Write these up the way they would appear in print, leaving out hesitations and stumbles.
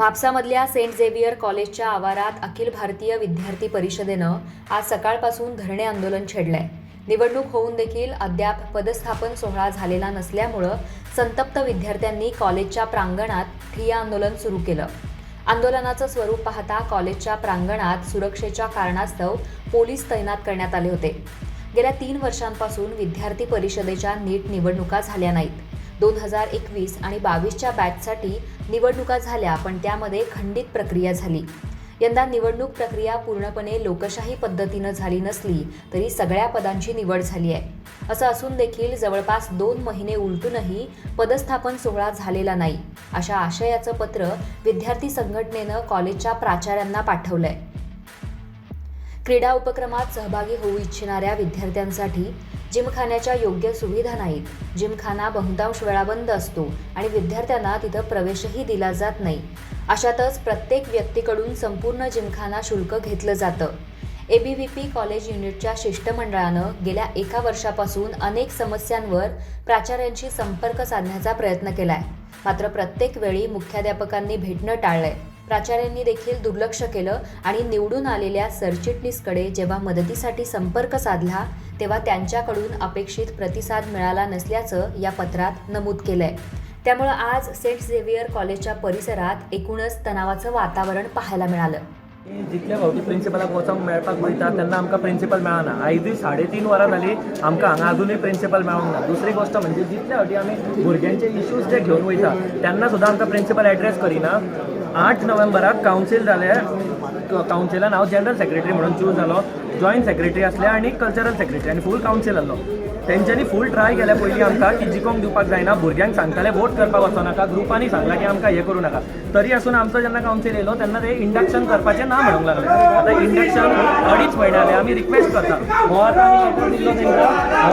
म्हापसामधल्या Saint Xavier कॉलेजच्या आवारात अखिल भारतीय विद्यार्थी परिषदेनं आज सकाळपासून धरणे आंदोलन छेडलंय। निवडणूक होऊन देखील अद्याप पदस्थापन सोहळा झालेला नसल्यामुळं संतप्त विद्यार्थ्यांनी कॉलेजच्या प्रांगणात ठिय्या आंदोलन सुरू केलं। आंदोलनाचं स्वरूप पाहता कॉलेजच्या प्रांगणात सुरक्षेच्या कारणास्तव पोलीस तैनात करण्यात आले होते। गेल्या 3 वर्षांपासून विद्यार्थी परिषदेच्या नीट निवडणुका झाल्या नाहीत। 2021 आणि 22च्या बॅचसाठी निवडणुका झाल्या, पण त्यामध्ये खंडित प्रक्रिया झाली। यंदा निवडणूक प्रक्रिया पूर्णपणे लोकशाही पद्धतीनं झाली नसली तरी सगळ्या पदांची निवड झाली आहे। असं असून देखील जवळपास 2 महिने उलटूनही पदस्थापन सोहळा झालेला नाही, अशा आशयाचं पत्र विद्यार्थी संघटनेनं कॉलेजच्या प्राचार्यांना पाठवलंय। क्रीडा उपक्रमात सहभागी होऊ इच्छिणाऱ्या विद्यार्थ्यांसाठी जिमखान्याच्या योग्य सुविधा नाहीत। जिमखाना बहुतांश वेळा बंद असतो आणि विद्यार्थ्यांना तिथं प्रवेशही दिला जात नाही। अशातच प्रत्येक व्यक्तीकडून संपूर्ण जिमखाना शुल्क घेतलं जातं। ABVP कॉलेज युनिटच्या शिष्टमंडळानं गेल्या 1 वर्षापासून अनेक समस्यांवर प्राचार्यांशी संपर्क साधण्याचा प्रयत्न केलाय, मात्र प्रत्येक वेळी मुख्याध्यापकांनी भेटणं टाळलंय। प्राचार्यांनी देखील दुर्लक्ष केलं आणि निवडून आलेल्या सरचिटणीसकडे जेव्हा मदतीसाठी संपर्क साधला तेव्हा त्यांच्याकडून अपेक्षित प्रतिसाद मिळाला नसल्याचं या पत्रात नमूद केलंय। त्यामुळे आज सेंट झेवियर कॉलेजच्या परिसरात एकूणच तणावाचं वातावरण पाहायला मिळालं। जितल्या फावटी प्रिन्सिपलाक वचोंक मेळपाक वयता तेन्ना आमकां प्रिन्सिपल मेळना। आयज 3.5 वरां जालीं आमकां हांगा अजुनूय प्रिन्सिपल मेळोंक ना। दुसरी गोष्ट म्हणजे जितल्या फावटी आमी भुरग्यांचे इश्यूज जे घेवन वयता तेन्ना सुद्दां आमकां प्रिन्सिपल एड्रेस करिना। 8 नोव्हेंबराक कावन्सील जाले, कावन्सिलान हांव जनरल सेक्रेटरी म्हणून चूज जालो, जॉयंट सेक्रेटरी आसले आनी कल्चरल सेक्रेटरी आनी फूल कावन्सील आसलो। तेंच्यांनी फूल ट्राय केल्या पयलीं आमकां की जिकोंक दिवपाक जायना, भुरग्यांक सांगताले वोट करपाक वचो नाका, ग्रुपांनी सांगलां की आमकां हें करूं नाका। तरी आसून आमचो जेन्ना कावन्सील येयलो तेन्ना ते इंडक्शन करपाचें ना म्हणूंक लागले। आतां इंडक्शन 2.5 म्हयने जाले, आमी रिक्वेस्ट करता। हो आतां आमी लेटर दिल्लो तेंकां, हो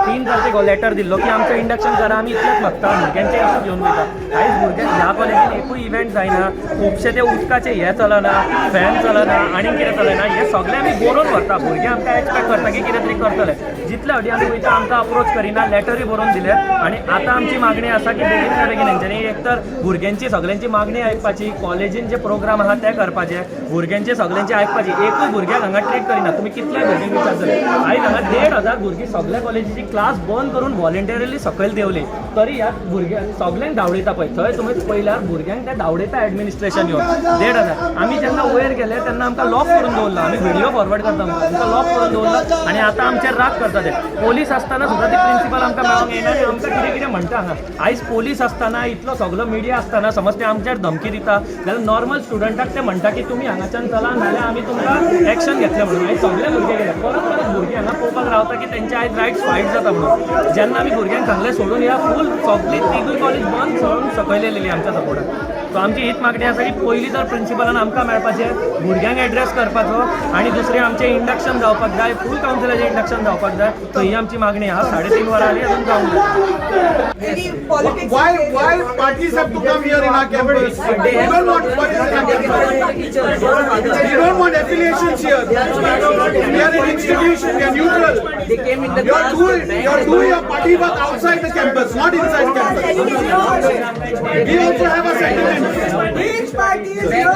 3 तारखेक हो लेटर दिल्लो की आमचें इंडक्शन करा, आमी इतलेंच मागता, भुरग्यांचे इश्यू घेवन वयता। आयज भुरग्यांक ह्या कॉलेजीन एकूय इव्हेंट जायना, खुबशे ते उदकाचे हे चलना, फॅन चलना आनी कितें चलना, हें सगळें आमी बरोवन व्हरता। भुरगे आमकां एक्सपेक्ट करता की कितें तरी करतले। जितल्या फावटी आमी वयता आमकां अप्रोच करिना, लेटरूय बरोवन दिले आनी आतां आमची मागणी आसा की बेगीन बेगीन हेंच्यांनी एक तर भुरग्यांची सगळ्यांची मागणी आयकपाची, कॉलेजीन जे प्रोग्राम आहा ते करपाचे, भुरग्यांचे सगळ्यांची आयकपाची। एकूय भुरग्याक हांगा ट्रीट करिना। तुमी कितल्या भुरग्यांक विचारतले, आयज हांगा 1,500 भुरगीं सगळ्या कॉलेजीची क्लास बंद करून व्हॉलंटियरली सकयल देवली, तरी ह्या भुरग्यांक सगळ्यांक धांवडयता पळय थंय तुमी पयल्यार भुरग्यांक ते धांवडयता एडमिनिस्ट्रेशन येवन 1,500। आमी जेन्ना वयर गेले तेन्ना आमकां लॉक करून दवरलो, आमी व्हिडिओ फॉरवर्ड करता, आमकां लॉक करून दवरलो आनी आतां आमचेर राग करता ते। पोलीस आसतना सुद्दां ती प्रिन्सिपल आमकां मेळोंक येना आनी आमकां कितें कितें म्हणटा हांगा। आयज पोलीस आसतना, इतलो सगळो मिडिया आसतना समज ते आमचेर धमकी दिता जाल्यार नॉर्मल स्टुडंटाक ते म्हणटा की तुमी हांगाच्यान चला नाल्यार आमी तुमकां एक्शन घेतलें म्हणून। आयज सगळे भुरगे गेले, परत भुरगीं हांगा पळोवपाक रावता की तेंचे आयज रायट्स फायट जाता म्हणून। जेन्ना आमी भुरग्यांक सांगलें सोडून या, फूल सगळी 3 कॉलेज बंद सोडून सकयल येयलेली आमच्या सपोर्टाक। सो आमची हीच मागणी आसा की पयलीं तर प्रिन्सिपलान आमकां मेळपाचें, भुरग्यांक एड्रेस करपाचो आनी दुसरें आमचें इंडक्शन जावपाक जाय, फूल कावन्सिलाचें इंडक्शन जावपाक जाय। सो ही आमची मागणी आहा। 3.5 वरां जालीं अजून जावंक ना। Why parties have to come here in our campus? We don't want parties in our campus. We don't want affiliations here. We are an institution. We are neutral. You're doing your party work outside the campus, not inside campus. We also have a sentiment. Which party is here?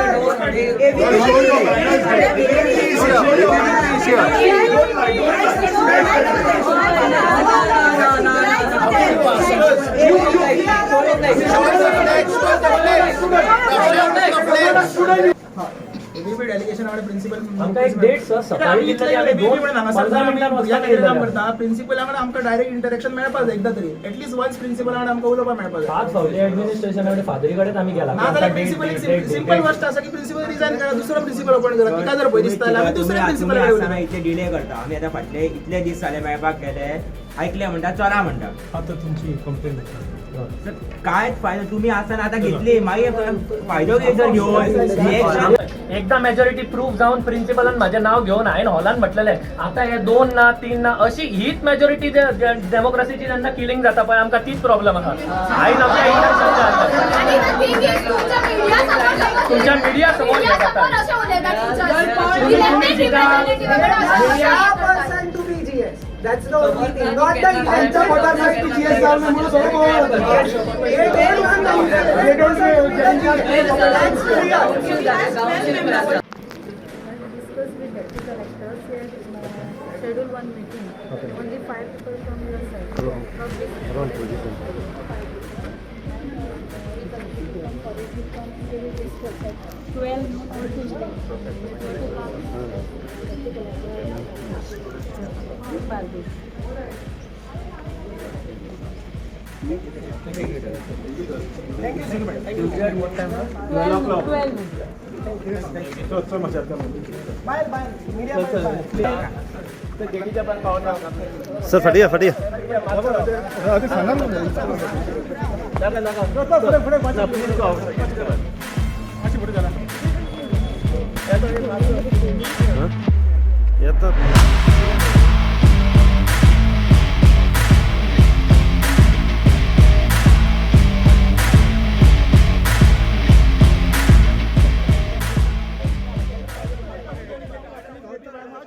आमकां एक date sir सकाळी दितली आमी 2-15 मिनिटां वचपाक प्रिन्सिपलाकडे आमकां direct interaction मेळपाक जाय एकदा तरी, एटलीस्ट वन्स प्रिन्सिपलाकडे आमकां उलोवपाक मेळपाक जाय। 5 फावटी एडमिनिस्ट्रेशन कडेन फादरी कडेन आमी गेला। नाजाल्यार सिंपल गोष्ट आसा की प्रिन्सिपल रिजायन करा, दुसरो प्रिन्सिपल अपॉइंट करा। तिका जर भंय दिसता जाल्यार आमी दुसऱ्या प्रिन्सिपल कडेन इतले डिले करता। आमी आतां फाटले इतले दीस जाले मेळपाक गेले, आयकले म्हणटा चला म्हणटा। आता तुमची कंप्लेंट कांयच फायदो तुम्ही आसतना आतां घेतली, मागीर फायदो घेवन घेवन एकदा मेजॉरिटी प्रूफ जावन प्रिन्सिपलान म्हाजें नाव घेवन हांवें हॉलान म्हटलेलें आतां हे 2 ना 3 ना अशी हीच मेजॉरिटी डेमोक्रेसीची जेन्ना किलिंग जाता पळय आमकां तीच प्रॉब्लेम आसा। आयज आमच्या इंडक्शन तुमच्या मिडिया समोर हे जाता। That's the only thing. Not the त्यांच्या पोटासाठी GS लावण्यामुळे थोडं बोलणं होतं. हे don't want the user. They don't say that's clear. Discuss with deputy collectors here, schedule one meeting. Only 5 people from your side. Sir फटिया फटिया येतात